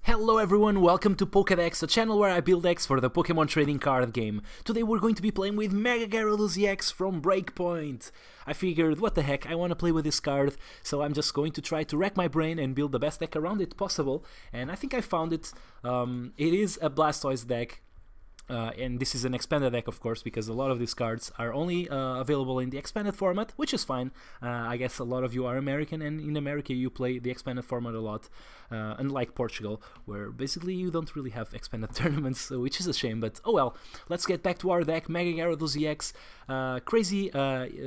Hello everyone, welcome to Pokédex, a channel where I build decks for the Pokemon trading card game. Today we're going to be playing with Mega Gyarados EX from Breakpoint. I figured, what the heck, I want to play with this card, so I'm just going to try to rack my brain and build the best deck around it possible, and I think I found it. It is a Blastoise deck. And this is an expanded deck, of course, because a lot of these cards are only available in the expanded format, which is fine. I guess a lot of you are American, and in America you play the expanded format a lot, unlike Portugal, where basically you don't really have expanded tournaments, which is a shame, but oh well. Let's get back to our deck, Mega Gyarados EX, crazy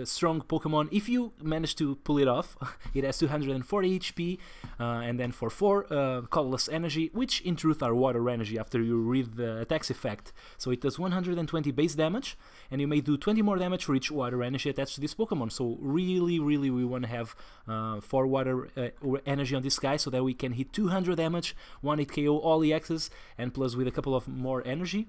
strong Pokemon. If you manage to pull it off, it has 240 HP, and then for 4 colorless energy, which in truth are water energy after you read the attacks effect. So it does 120 base damage, and you may do 20 more damage for each water energy attached to this Pokemon. So really we want to have 4 water energy on this guy so that we can hit 200 damage, 1-hit KO all EXs, and plus with a couple of more energy,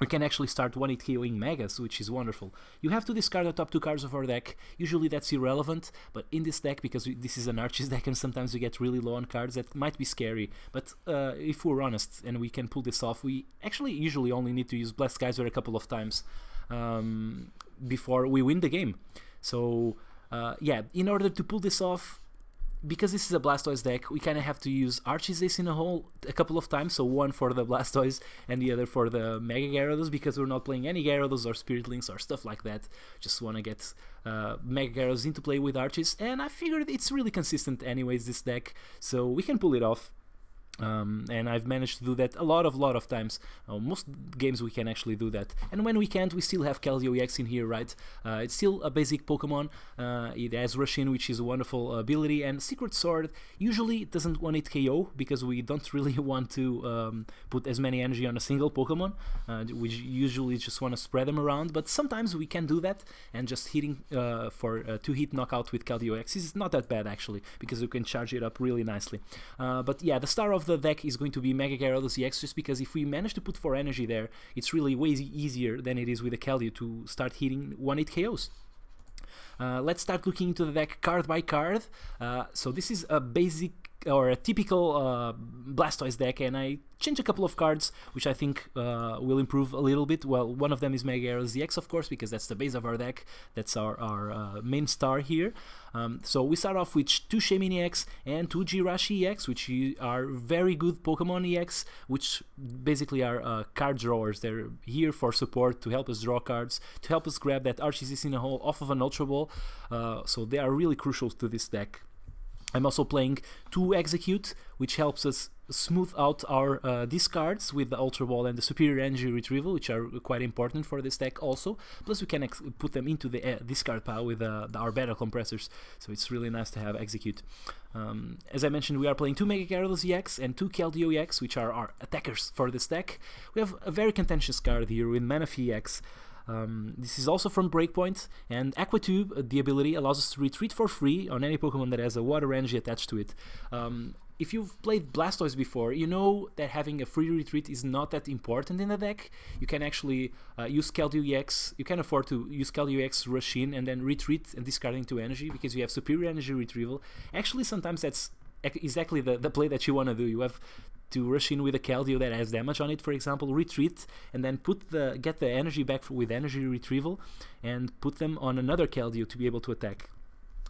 we can actually start 1-hit KOing Megas, which is wonderful. You have to discard the top 2 cards of our deck. Usually that's irrelevant, but in this deck, because this is an Archie's deck and sometimes we get really low on cards, that might be scary. But if we're honest and we can pull this off, we actually usually only need to use Blessed Geyser a couple of times before we win the game. So yeah, in order to pull this off, because this is a Blastoise deck, we kind of have to use Archie's Ace in a Hole a couple of times, so one for the Blastoise and the other for the Mega Gyarados, because we're not playing any Gyarados or Spirit Links or stuff like that. Just want to get Mega Gyarados into play with Archie's, and I figured it's really consistent anyways, this deck, so we can pull it off. And I've managed to do that a lot of times. Most games we can actually do that, and when we can't, we still have Keldeo EX in here, right? It's still a basic Pokemon. It has Rush In, which is a wonderful ability, and Secret Sword usually it doesn't want it KO because we don't really want to put as many energy on a single Pokemon. We usually just want to spread them around, but sometimes we can do that, and just hitting for a 2-hit knockout with Keldeo EX is not that bad actually, because you can charge it up really nicely. But yeah, the star of the deck is going to be Mega Gyarados EX, just because if we manage to put 4 energy there, it's really way easier than it is with a Keldeo to start hitting 1-hit KOs. Let's start looking into the deck card by card. So this is a basic or a typical Blastoise deck, and I changed a couple of cards which I think will improve a little bit. Well, one of them is Mega Gyarados EX, of course, because that's the base of our deck. That's our main star here. So we start off with 2 Shaymin EX and 2 Jirachi EX, which are very good Pokemon EX, which basically are card drawers. They're here for support, to help us draw cards, to help us grab that Archie's Ace in a Hole off of an Ultra Ball. So they are really crucial to this deck. I'm also playing 2 Execute, which helps us smooth out our discards with the Ultra Ball and the Superior Energy Retrieval, which are quite important for this deck also. Plus we can put them into the discard pile with our Battle Compressors, so it's really nice to have Execute. As I mentioned, we are playing 2 Mega Gyarados EX and 2 Keldeo EX, which are our attackers for this deck. We have a very contentious card here with Manaphy EX. This is also from Breakpoint, and Aqua Tube, the ability, allows us to retreat for free on any Pokemon that has a water energy attached to it. If you've played Blastoise before, you know that having a free retreat is not that important in the deck. You can actually use Keldeo EX, you can afford to use Keldeo EX, Rush In, and then retreat and discarding 2 energy, because you have Superior Energy Retrieval. Actually, sometimes that's exactly the play that you want to do. You have to rush in with a Keldeo that has damage on it, for example, retreat, and then get the energy back with energy retrieval, and put them on another Keldeo to be able to attack.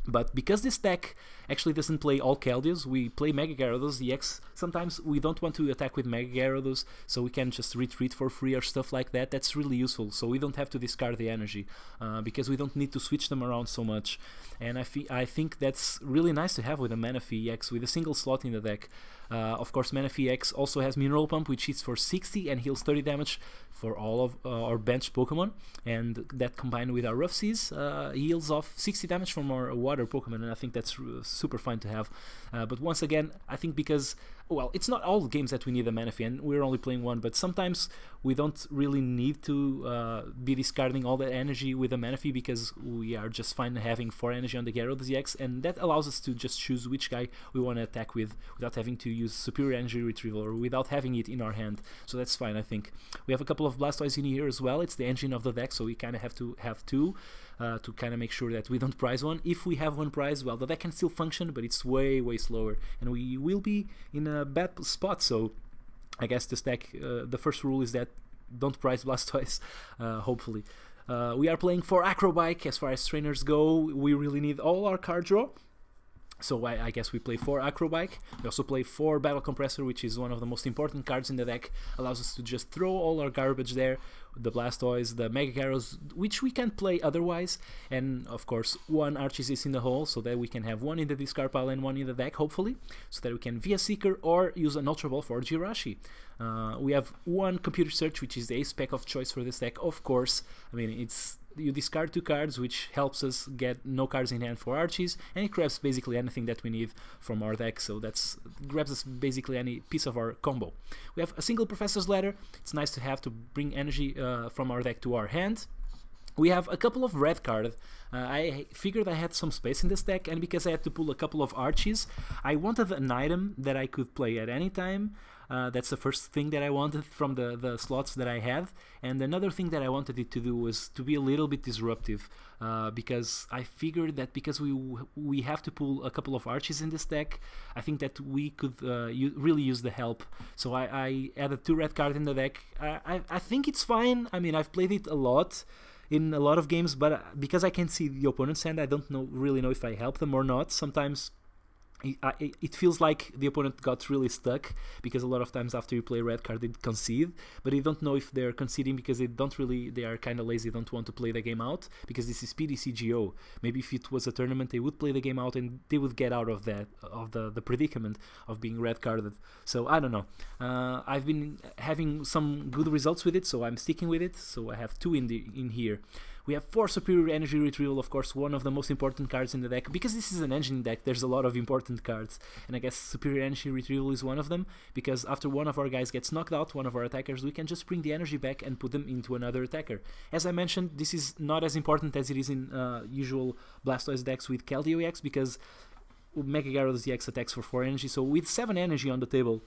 But because this deck actually doesn't play all Keldeos, we play Mega Gyarados EX. Sometimes we don't want to attack with Mega Gyarados, so we can just retreat for free or stuff like that. That's really useful, so we don't have to discard the energy, because we don't need to switch them around so much. And I think that's really nice to have with a Manaphy EX, with a single slot in the deck. Of course, Manaphy EX also has Mineral Pump, which hits for 60 and heals 30 damage for all of our bench Pokemon, and that combined with our Rough Seas heals off 60 damage from our water Pokemon, and I think that's super fun to have. But once again, I think because, well, it's not all games that we need a Manaphy, and we're only playing 1, but sometimes we don't really need to be discarding all that energy with a Manaphy, because we are just fine having 4 energy on the Gyarados EX, and that allows us to just choose which guy we want to attack with without having to use Superior Energy Retrieval, or without having it in our hand. So that's fine, I think. We have a couple of Blastoise in here as well. It's the engine of the deck, so we kind of have to have 2 to kind of make sure that we don't prize one. If we have one prize, well, the deck can still function, but it's way slower, and we will be in a bad spot. So I guess this deck, the first rule is that don't prize Blastoise, hopefully. We are playing 4 Acrobike. As far as trainers go, we really need all our card draw. So I guess we play 4 Acrobike. We also play 4 Battle Compressor, which is one of the most important cards in the deck. Allows us to just throw all our garbage there. The Blastoise, the Mega Gyarados, which we can't play otherwise. And of course, 1 Archie is in the hole, so that we can have 1 in the discard pile and 1 in the deck, hopefully. So that we can via Seeker or use an Ultra Ball for Jirachi. We have 1 Computer Search, which is the ace spec of choice for this deck, of course. I mean, it's... You discard 2 cards, which helps us get no cards in hand for Archies, and it grabs basically anything that we need from our deck, so that's grabs us basically any piece of our combo. We have a single Professor's Ladder. It's nice to have to bring energy from our deck to our hand. We have a couple of red cards. I figured I had some space in this deck, and because I had to pull a couple of Archies, I wanted an item that I could play at any time. That's the first thing that I wanted from the slots that I had. And another thing that I wanted it to do was to be a little bit disruptive, because I figured that because we have to pull a couple of Archies in this deck, I think that we could really use the help. So I added 2 red cards in the deck. I think it's fine. I mean, I've played it a lot in a lot of games, but because I can see the opponent's hand, I don't really know if I help them or not. Sometimes it feels like the opponent got really stuck, because a lot of times after you play red card they concede, but you don't know if they're conceding because they are kind of lazy, don't want to play the game out, because this is PDCGO. Maybe if it was a tournament they would play the game out and they would get out of the predicament of being red carded. So I don't know. I've been having some good results with it, so I'm sticking with it. So I have 2 in here. We have 4 Superior Energy Retrieval, of course, one of the most important cards in the deck. Because this is an engine deck, there's a lot of important cards. And I guess Superior Energy Retrieval is one of them, because after one of our guys gets knocked out, one of our attackers, we can just bring the energy back and put them into another attacker. As I mentioned, this is not as important as it is in usual Blastoise decks with Keldeo EX, because Mega Gyarados EX attacks for 4 energy, so with 7 energy on the table,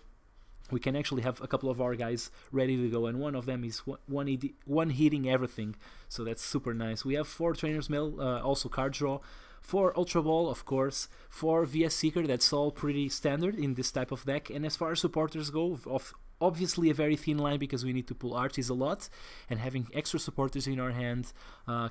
we can actually have a couple of our guys ready to go, and one of them is one hitting everything, so that's super nice. We have 4 Trainer's Mail, also card draw, 4 Ultra Ball, of course, 4 VS Seeker, that's all pretty standard in this type of deck. And as far as supporters go, obviously a very thin line, because we need to pull Archies a lot, and having extra supporters in our hand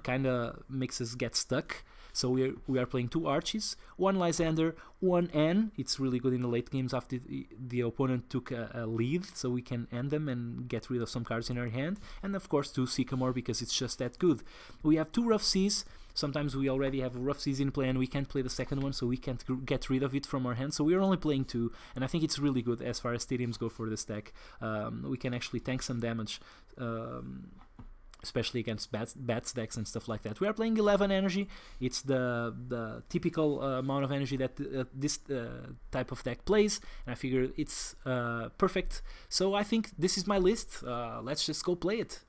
kinda makes us get stuck. So we are playing 2 Archies, 1 Lysander, 1 N. It's really good in the late games after the opponent took a lead, so we can end them and get rid of some cards in our hand. And of course 2 Sycamore, because it's just that good. We have 2 Rough Seas. Sometimes we already have Rough Seas in play and we can't play the second one, so we can't get rid of it from our hand. So we're only playing 2, and I think it's really good as far as stadiums go for this deck. We can actually tank some damage, especially against bats decks and stuff like that. We are playing 11 energy. It's the typical amount of energy that this type of deck plays, and I figure it's perfect. So I think this is my list. Let's just go play it.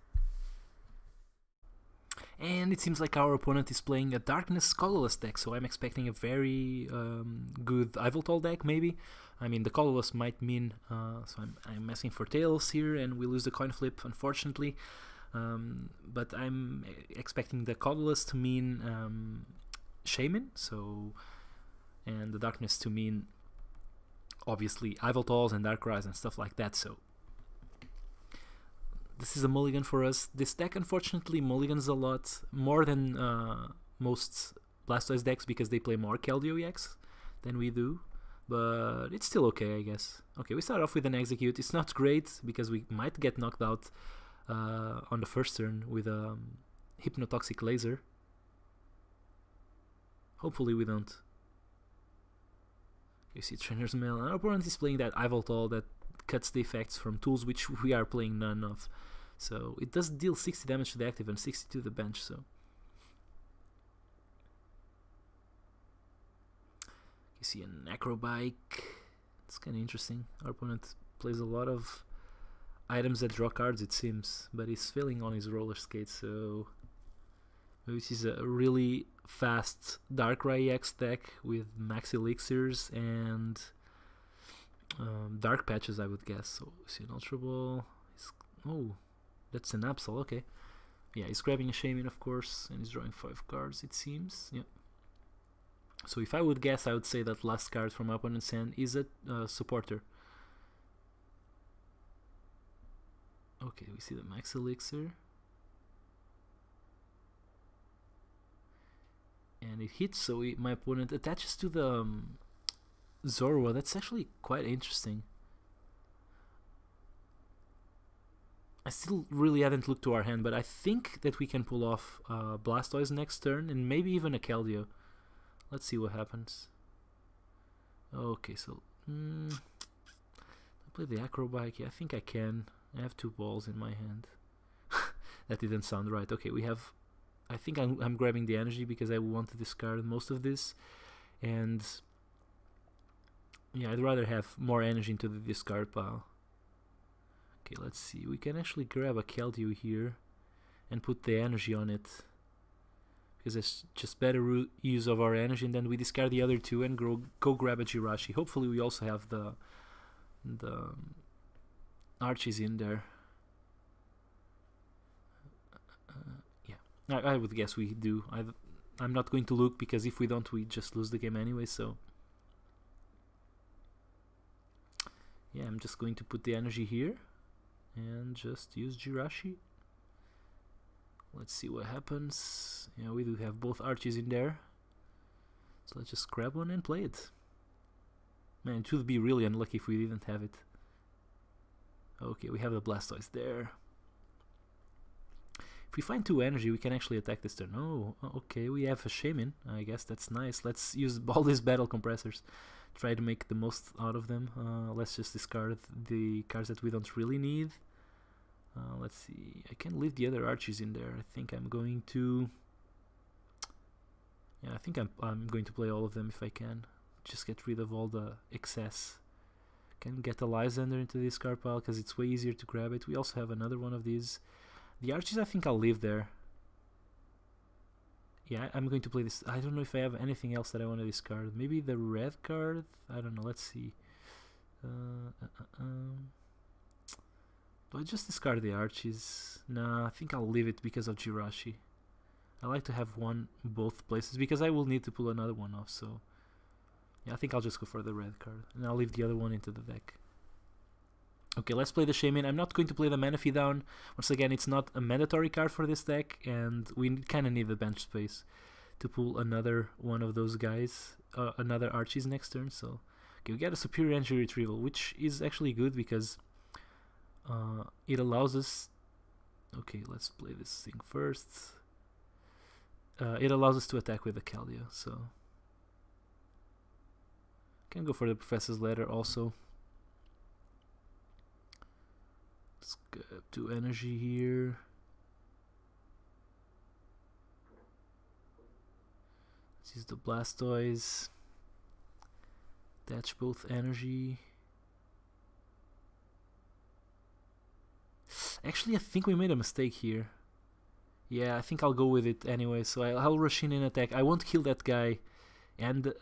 And it seems like our opponent is playing a Darkness Colorless deck, so I'm expecting a very good Yveltal deck, maybe. I mean, the Colorless might mean, so I'm messing for Tails here, and we lose the coin flip, unfortunately. But I'm expecting the Colorless to mean Shaman, so, and the Darkness to mean, obviously, Yveltals and Darkrais and stuff like that, so this is a mulligan for us. This deck, unfortunately, mulligans a lot more than most Blastoise decks, because they play more Keldeo EX than we do, but it's still okay, I guess. Okay, we start off with an Execute. It's not great, because we might get knocked out on the first turn with a Hypnotoxic Laser. Hopefully we don't. You see Trainer's Mail. Our opponent is playing that Yveltal that cuts the effects from tools, which we are playing none of. So it does deal 60 damage to the active and 60 to the bench, so you see an Acrobike. It's kind of interesting. Our opponent plays a lot of items that draw cards, it seems, but he's failing on his roller skates, so maybe this is a really fast Darkrai EX deck with max elixirs and dark patches, I would guess. So we see an Ultra Ball. Oh, that's an Absol, okay. Yeah, he's grabbing a Shaman, of course, and he's drawing 5 cards, it seems. Yeah. So if I would guess, I would say that last card from opponent's hand is a supporter. Okay, we see the max elixir. And it hits, so my opponent attaches to the Zorua. That's actually quite interesting. I still really haven't looked to our hand, but I think that we can pull off Blastoise next turn, and maybe even a Keldeo. Let's see what happens. Okay, so I play the Acrobike. Yeah, I think I can. I have 2 balls in my hand. That didn't sound right. Okay, we have... I think I'm grabbing the energy because I want to discard most of this, and yeah, I'd rather have more energy into the discard pile. Okay, let's see. We can actually grab a Keldeo here and put the energy on it, because it's just better use of our energy, and then we discard the other 2 and go grab a Jirachi. Hopefully we also have the Archies in there. I would guess we do. I'm not going to look, because if we don't, we just lose the game anyway, so... Yeah, I'm just going to put the energy here and just use Jirachi. Let's see what happens. Yeah, we do have both Archies in there. So let's just grab one and play it. Man, it would be really unlucky if we didn't have it. Okay, we have the Blastoise there. If we find 2 energy, we can actually attack this turn. Oh, okay, we have a Shaman. I guess that's nice. Let's use all these battle compressors. Try to make the most out of them. Let's just discard the cards that we don't really need. Let's see. I can leave the other Archies in there. I think I'm going to... Yeah, I think I'm going to play all of them if I can. Just get rid of all the excess. Can get a Lysander into this card pile because it's way easier to grab it. We also have another one of these. The Archies I think I'll leave there. Yeah, I'm going to play this. I don't know if I have anything else that I want to discard. Maybe the red card? I don't know, let's see. Do I just discard the Archies? Nah, I think I'll leave it because of Jirachi. I like to have one both places because I will need to pull another one off, so... Yeah, I think I'll just go for the red card. And I'll leave the other one into the deck. Okay, let's play the Shaman. I'm not going to play the Manaphy down. Once again, it's not a mandatory card for this deck, and we kind of need the bench space to pull another one of those guys, another Archies next turn. So, okay, we got a Superior Energy Retrieval, which is actually good because it allows us... Okay, let's play this thing first. It allows us to attack with the Keldeo, so... Can go for the Professor's Letter also. Let's get 2 energy here. Let's use the Blastoise. Attach both energy. Actually, I think we made a mistake here. Yeah, I think I'll go with it anyway. So I'll rush in and attack. I won't kill that guy. And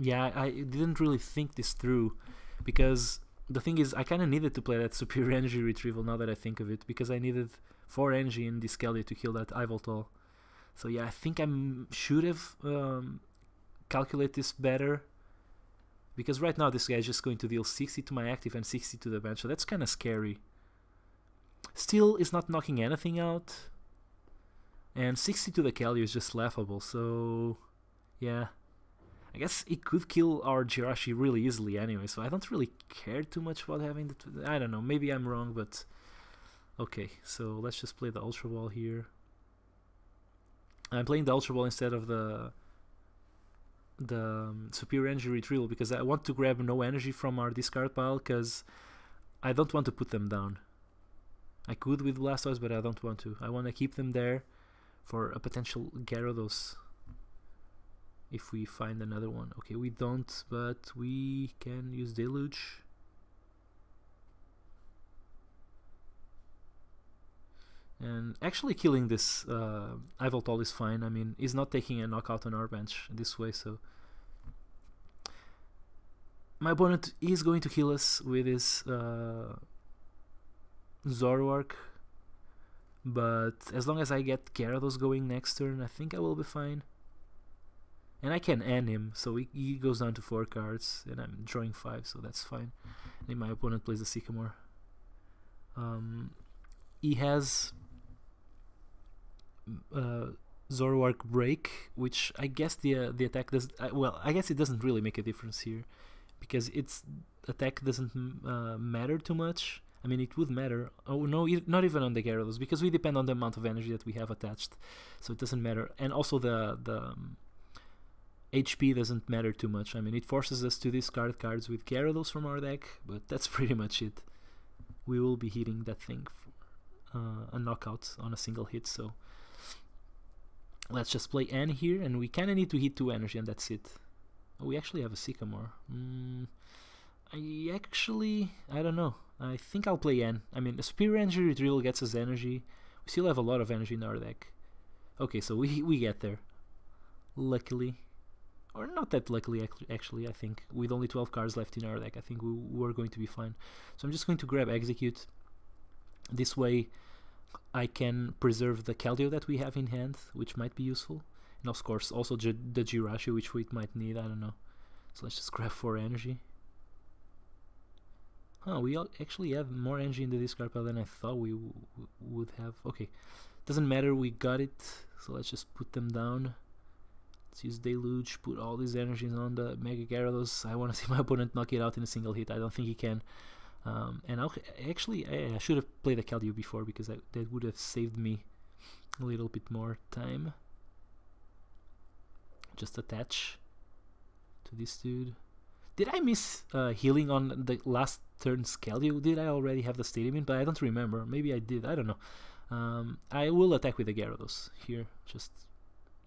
yeah, I didn't really think this through, because the thing is, I kind of needed to play that Superior Energy Retrieval now that I think of it, because I needed 4 energy in this Keldeo to kill that Yveltal. So yeah, I think I should have calculated this better, because right now this guy is just going to deal 60 to my active and 60 to the bench, so that's kind of scary. Still, it's not knocking anything out, and 60 to the Keldeo is just laughable, so yeah. I guess it could kill our Jirachi really easily anyway, so I don't really care too much about having the... I don't know, maybe I'm wrong, but... Okay, so let's just play the Ultra Ball here. I'm playing the Ultra Ball instead of the Superior Energy Retrieval, because I want to grab no energy from our discard pile, because I don't want to put them down. I could with Blastoise, but I don't want to. I want to keep them there for a potential Gyarados. If we find another one. Okay, we don't, but we can use Deluge. And actually killing this Yveltal is fine. I mean, he's not taking a knockout on our bench this way, so... My opponent is going to kill us with his Zoroark. But as long as I get Gyarados going next turn, I think I will be fine. And I can end him, so he goes down to 4 cards, and I'm drawing 5, so that's fine. And my opponent plays the Sycamore. He has Zoroark Break, which I guess the attack does well. I guess it doesn't really make a difference here because its attack doesn't matter too much. I mean, it would matter. Oh no, not even on the Gyarados, because we depend on the amount of energy that we have attached, so it doesn't matter. And also the HP doesn't matter too much. I mean, it forces us to discard cards with Gyarados from our deck, but that's pretty much it. We will be hitting that thing for a knockout on a single hit, so let's just play N here, and we kind of need to hit 2 energy, and that's it. Oh, we actually have a Sycamore. I don't know. I think I'll play N. I mean, a Superior Energy Retrieval gets us energy. We still have a lot of energy in our deck. Okay, so we get there. Luckily. Or not that luckily, actually, I think. With only 12 cards left in our deck, I think we're going to be fine. So I'm just going to grab Execute. This way, I can preserve the Keldeo that we have in hand, which might be useful. And of course, also the Jirachi, which we might need, I don't know. So let's just grab 4 energy. Huh, we actually have more energy in the discard pile than I thought we would have. Okay, doesn't matter, we got it. So let's just put them down. Let's use Deluge, put all these energies on the Mega Gyarados. I want to see my opponent knock it out in a single hit. I don't think he can. And I should have played the Keldeo before, because that would have saved me a little bit more time. Just attach to this dude. Did I miss healing on the last turn's Keldeo? Did I already have the Stadium in? But I don't remember. Maybe I did. I don't know. I will attack with the Gyarados here. Just,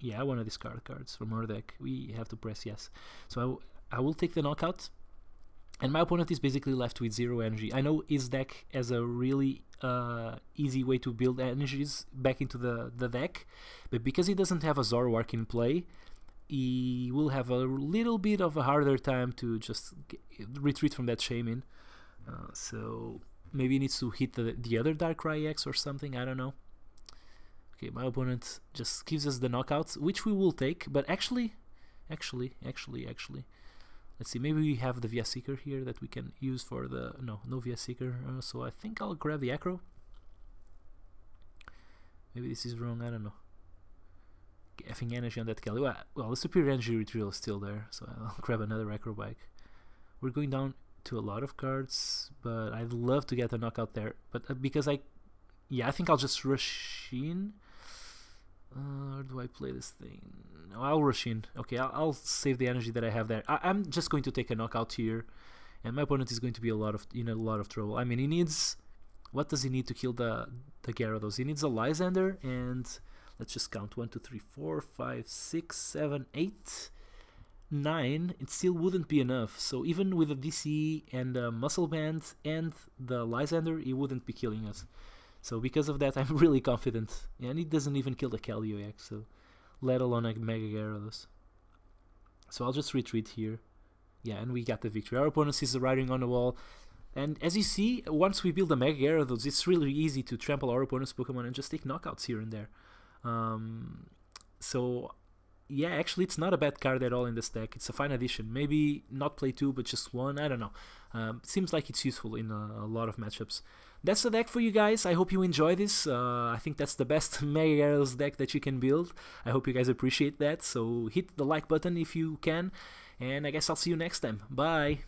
yeah, I want to discard cards from our deck. We have to press yes. So I will take the knockout. And my opponent is basically left with 0 energy. I know his deck has a really easy way to build energies back into the deck. But because he doesn't have a Zoroark in play, he will have a little bit of a harder time to just retreat from that Shaymin. So maybe he needs to hit the other Darkrai EX or something, I don't know. Okay, my opponent just gives us the knockouts, which we will take, but actually, let's see, maybe we have the Via Seeker here that we can use for the, no Via Seeker, so I think I'll grab the Acro. Maybe this is wrong, I don't know. Effing energy on that Kelly. Well, the Superior Energy Retrieval is still there, so I'll grab another Acrobike. We're going down to a lot of cards, but I'd love to get a knockout there. But because I think I'll just rush in. Or do I play this thing? No, I'll rush in. Okay, I'll save the energy that I have there. I'm just going to take a knockout here, and my opponent is going to be in a lot of trouble. I mean, he needs. What does he need to kill the Gyarados? He needs a Lysander and. Let's just count 1, 2, 3, 4, 5, 6, 7, 8, 9. It still wouldn't be enough. So even with a DC and a Muscle Band and the Lysander, he wouldn't be killing us. So because of that, I'm really confident. And he doesn't even kill the Keldeo X, so let alone a Mega Gyarados. So I'll just retreat here. Yeah, and we got the victory. Our opponent sees the writing on the wall. And as you see, once we build a Mega Gyarados, it's really easy to trample our opponent's Pokemon and just take knockouts here and there. So yeah, actually it's not a bad card at all in this deck. It's a fine addition. Maybe not play 2 but just 1, I don't know. Seems like it's useful in a lot of matchups. That's the deck for you guys. I hope you enjoy this. I think that's the best Mega Gyarados deck that you can build. I hope you guys appreciate that, so hit the like button if you can, and I guess I'll see you next time. Bye!